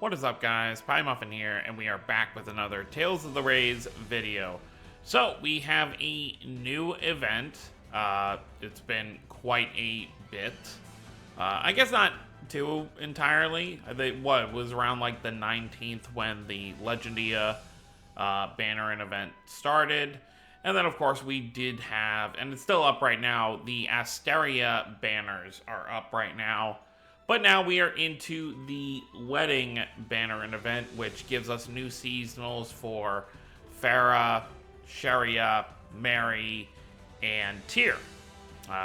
What is up, guys? Pie Muffin here, and we are back with another Tales of the Rays video. So, we have a new event. It's been quite a bit. I guess not too entirely. It was around like the 19th when the Legendia banner and event started. And then, of course, we did have, and it's still up right now, the Asteria banners are up right now. But now we are into the Wedding banner and event, which gives us new seasonals for Farah, Sharia, Mary, and Tyr.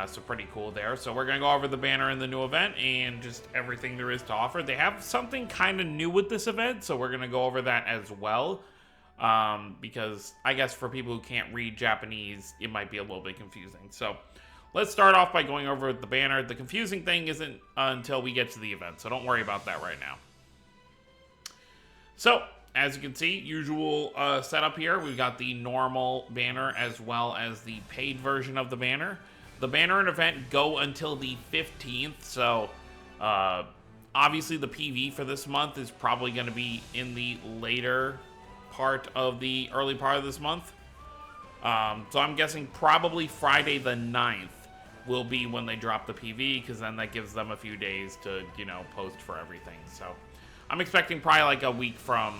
So pretty cool there. So we're going to go over the banner in the new event and just everything there is to offer. They have something kind of new with this event, so we're going to go over that as well. Because I guess for people who can't read Japanese, it might be a little bit confusing. So let's start off by going over the banner. The confusing thing isn't until we get to the event, so don't worry about that right now. So, as you can see, usual setup here. We've got the normal banner as well as the paid version of the banner. The banner and event go until the 15th, so obviously the PV for this month is probably going to be in the later part of the early part of this month. So I'm guessing probably Friday the 9th will be when they drop the PV, because then that gives them a few days to, you know, post for everything. So I'm expecting probably like a week from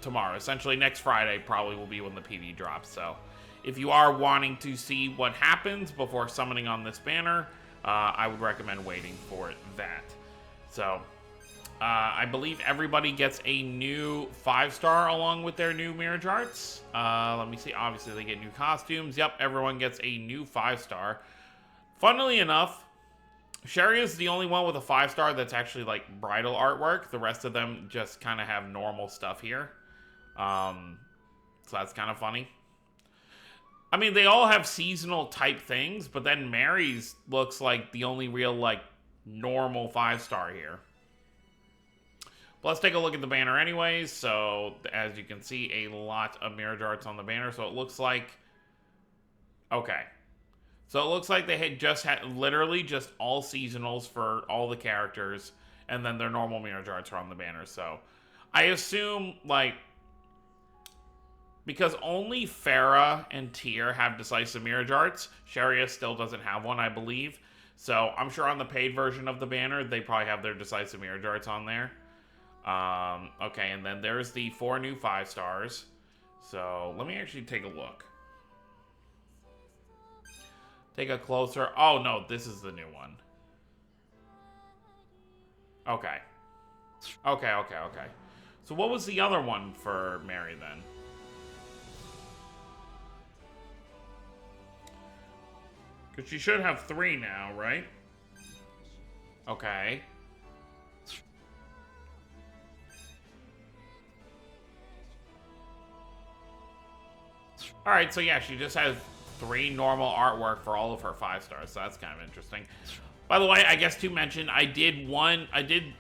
tomorrow. Essentially next Friday probably will be when the PV drops. So if you are wanting to see what happens before summoning on this banner, I would recommend waiting for that. So I believe everybody gets a new 5-star along with their new Mirage Arts. Let me see. Obviously, they get new costumes. Yep, everyone gets a new 5-star. Funnily enough, Sherry is the only one with a 5-star that's actually like bridal artwork. The rest of them just kind of have normal stuff here. So that's kind of funny. I mean, they all have seasonal type things, but then Mary's looks like the only real like normal 5-star here. But let's take a look at the banner anyways. So, as you can see, a lot of Mirage Arts on the banner. So, it looks like... Okay. So, it looks like they had literally just all seasonals for all the characters. And then their normal Mirage Arts are on the banner. So, I assume, like... Because only Farah and Tyr have Decisive Mirage Arts, Sharia still doesn't have one, I believe. So, I'm sure on the paid version of the banner, they probably have their Decisive Mirage Arts on there. Okay, and then there's the 4 new 5-stars. So, let me actually take a look. Take a closer... Oh, no, this is the new one. Okay. Okay. So, what was the other one for Mary, then? Because she should have 3 now, right? Okay. Alright, so yeah, she just has 3 normal artwork for all of her 5-stars, so that's kind of interesting. By the way, I guess to mention, I did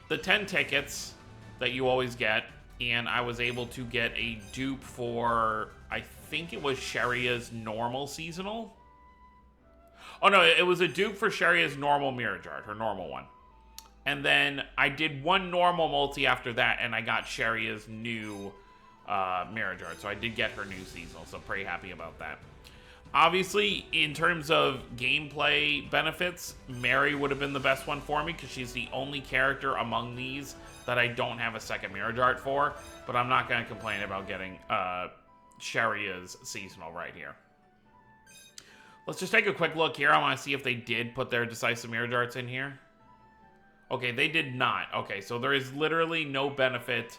the 10 tickets that you always get, and I was able to get a dupe for, I think it was Sharia's normal seasonal? Oh no, it was a dupe for Sharia's normal Mirage Art, her normal one. And then I did 1 normal multi after that, and I got Sharia's new Mirage Art. So I did get her new seasonal, so pretty happy about that. Obviously, in terms of gameplay benefits, Mary would have been the best one for me, because she's the only character among these that I don't have a second Mirage Art for. But I'm not going to complain about getting Sharia's seasonal right here. Let's just take a quick look here. I want to see if they did put their Decisive Mirage Arts in here. Okay, they did not. Okay, so there is literally no benefit,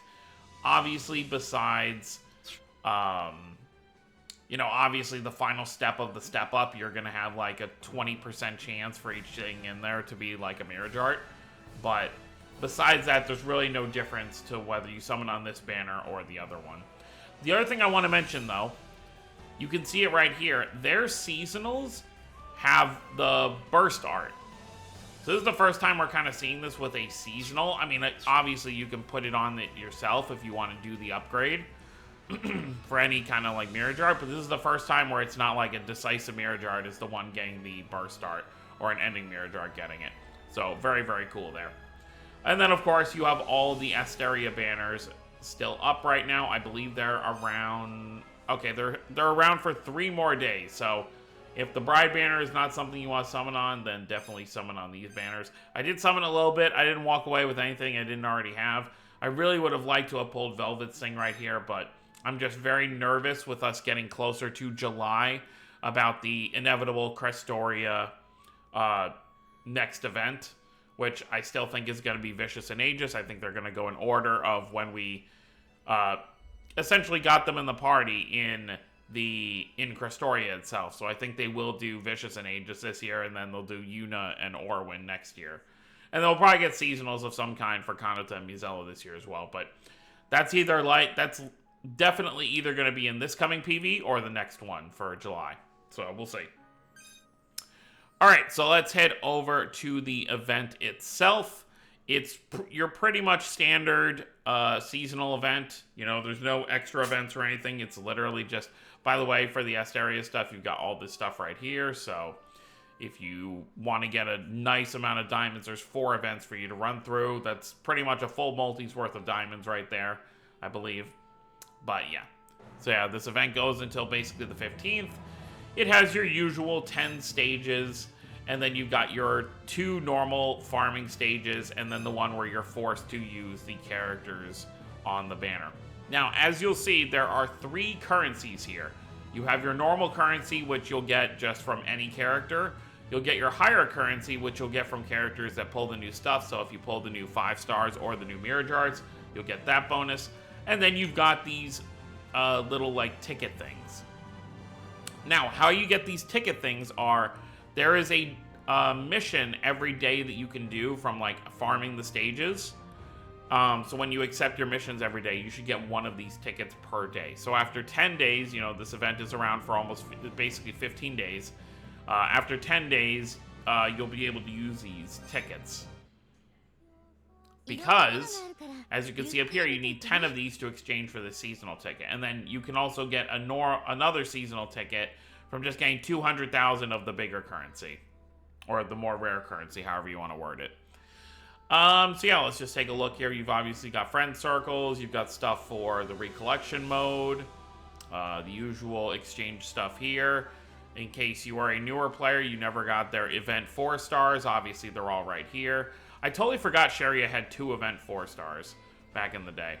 obviously, besides, you know, obviously the final step of the step up, you're going to have like a 20% chance for each thing in there to be like a Mirage Art. But besides that, there's really no difference to whether you summon on this banner or the other one. The other thing I want to mention, though, you can see it right here. Their seasonals have the burst art. So this is the first time we're kind of seeing this with a seasonal. I mean, obviously you can put it on it yourself if you want to do the upgrade for any kind of like Mirage Art, but this is the first time where it's not like a Decisive Mirage Art is the one getting the burst art or an Ending Mirage Art getting it. So very, very cool there. And then, of course, you have all the Asteria banners still up right now. I believe they're around... Okay, they're around for 3 more days. So, if the Bride banner is not something you want to summon on, then definitely summon on these banners. I did summon a little bit. I didn't walk away with anything I didn't already have. I really would have liked to have pulled Velvet's thing right here, but I'm just very nervous with us getting closer to July about the inevitable Crestoria next event, which I still think is going to be Vicious and Aegis. I think they're going to go in order of when we essentially got them in the party in Crestoria itself. So I think they will do Vicious and Aegis this year, and then they'll do Yuna and Orwin next year. And they'll probably get seasonals of some kind for Kanata and Mizella this year as well. But that's that's definitely either going to be in this coming PV or the next one for July. So we'll see. All right, so let's head over to the event itself. It's your pretty much standard seasonal event. You know, there's no extra events or anything. It's literally just, by the way, for the Asteria stuff, you've got all this stuff right here. So if you want to get a nice amount of diamonds, there's 4 events for you to run through. That's pretty much a full multi's worth of diamonds right there, I believe. But yeah. So yeah, this event goes until basically the 15th. It has your usual 10 stages. And then you've got your 2 normal farming stages, and then the one where you're forced to use the characters on the banner. Now, as you'll see, there are 3 currencies here. You have your normal currency, which you'll get just from any character. You'll get your higher currency, which you'll get from characters that pull the new stuff. So if you pull the new 5 stars or the new mirror jars, you'll get that bonus. And then you've got these little, like, ticket things. Now, how you get these ticket things are... There is a mission every day that you can do from, like, farming the stages. So when you accept your missions every day, you should get 1 of these tickets per day. So after 10 days, you know, this event is around for almost basically 15 days. After 10 days, you'll be able to use these tickets. Because, as you can see up here, you need 10 of these to exchange for the seasonal ticket. And then you can also get another seasonal ticket from just getting 200,000 of the bigger currency. Or the more rare currency, however you want to word it. So yeah, let's just take a look here. You've obviously got friend circles. You've got stuff for the recollection mode. The usual exchange stuff here. In case you are a newer player, you never got their event 4 stars. Obviously, they're all right here. I totally forgot Sharia had 2 event 4 stars back in the day.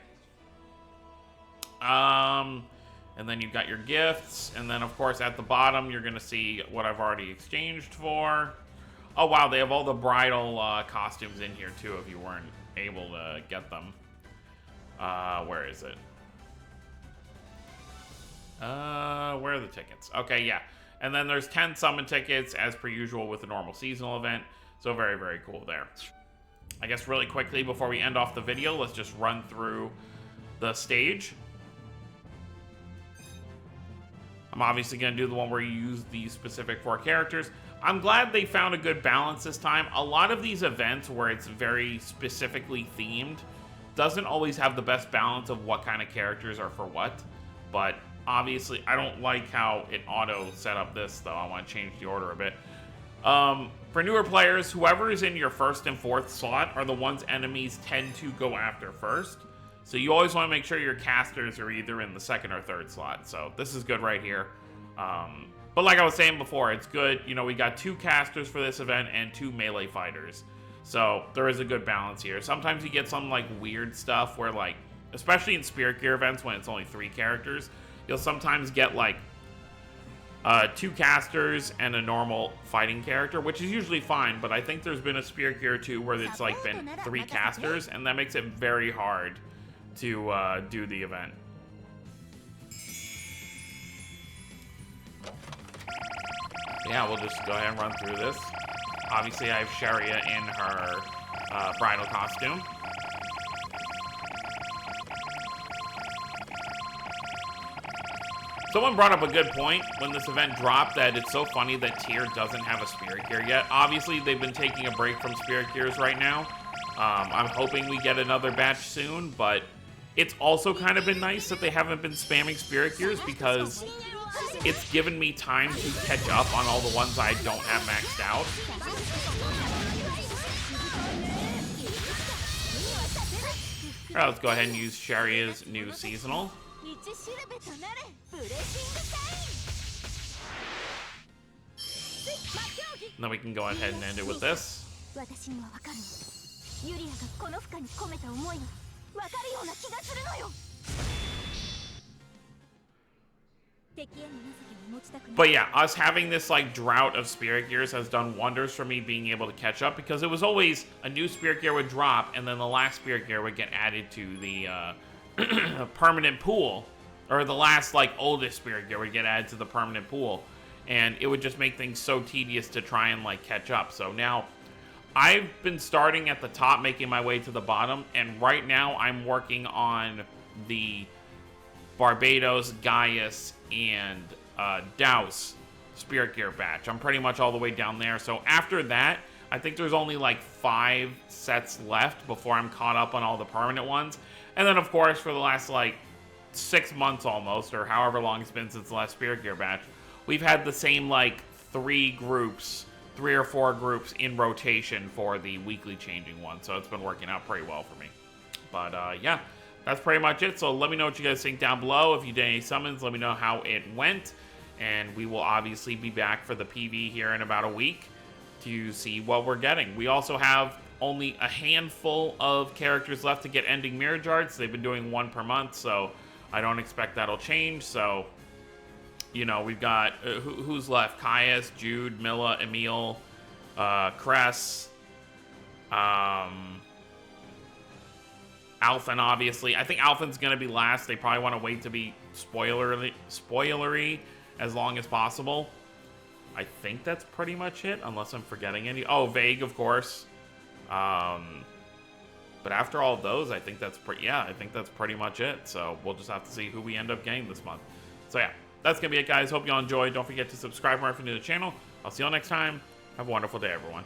And then you've got your gifts. And then, of course, at the bottom, you're going to see what I've already exchanged for. Oh, wow. They have all the bridal costumes in here, too, if you weren't able to get them. Where is it? Where are the tickets? Okay, yeah. And then there's 10 summon tickets, as per usual, with the normal seasonal event. So very, very cool there. I guess really quickly, before we end off the video, let's just run through the stage. I'm obviously going to do the one where you use these specific 4 characters. I'm glad they found a good balance this time. A lot of these events where it's very specifically themed doesn't always have the best balance of what kind of characters are for what. But obviously, I don't like how it auto set up this, though. I want to change the order a bit. For newer players, whoever is in your 1st and 4th slot are the ones enemies tend to go after first. So you always want to make sure your casters are either in the 2nd or 3rd slot. So this is good right here. But like I was saying before, it's good. You know, we got 2 casters for this event and 2 melee fighters. So there is a good balance here. Sometimes you get some like weird stuff where like, especially in Spirit Gear events when it's only 3 characters, you'll sometimes get like 2 casters and a normal fighting character, which is usually fine. But I think there's been a Spirit Gear 2 where it's like been 3 casters, and that makes it very hard to do the event. Yeah, we'll just go ahead and run through this. Obviously, I have Sharia in her bridal costume. Someone brought up a good point when this event dropped, that it's so funny that Tier doesn't have a Spirit Gear yet. Obviously, they've been taking a break from Spirit Gears right now. I'm hoping we get another batch soon, but it's also kind of been nice that they haven't been spamming Spirit Gears, because it's given me time to catch up on all the ones I don't have maxed out. Alright, let's go ahead and use Sharia's new seasonal. And then we can go ahead and end it with this. But yeah, us having this like drought of spirit gears has done wonders for me being able to catch up, because it was always a new spirit gear would drop and then the last spirit gear would get added to the permanent pool, or the last like oldest spirit gear would get added to the permanent pool, and it would just make things so tedious to try and like catch up. So now I've been starting at the top, making my way to the bottom, and right now I'm working on the Barbados, Gaius, and Douse Spirit Gear batch. I'm pretty much all the way down there. So after that, I think there's only like 5 sets left before I'm caught up on all the permanent ones. And then, of course, for the last like 6 months almost, or however long it's been since the last Spirit Gear batch, we've had the same like 3 or 4 groups in rotation for the weekly changing one. So it's been working out pretty well for me. But yeah, that's pretty much it. So let me know what you guys think down below. If you did any summons, let me know how it went. And we will obviously be back for the PV here in about a week to see what we're getting. We also have only a handful of characters left to get ending mirror jards. They've been doing 1 per month, so I don't expect that'll change. So, you know, we've got who's left? Caius, Jude, Milla, Emil, Cress, Alphen, obviously. I think Alphen's going to be last. They probably want to wait to be spoilery as long as possible. I think that's pretty much it, unless I'm forgetting any. Oh, Vague, of course. But after all of those, I think that's pretty much it. So we'll just have to see who we end up getting this month. So yeah, that's going to be it, guys. Hope you all enjoyed. Don't forget to subscribe if you're new to the channel. I'll see you all next time. Have a wonderful day, everyone.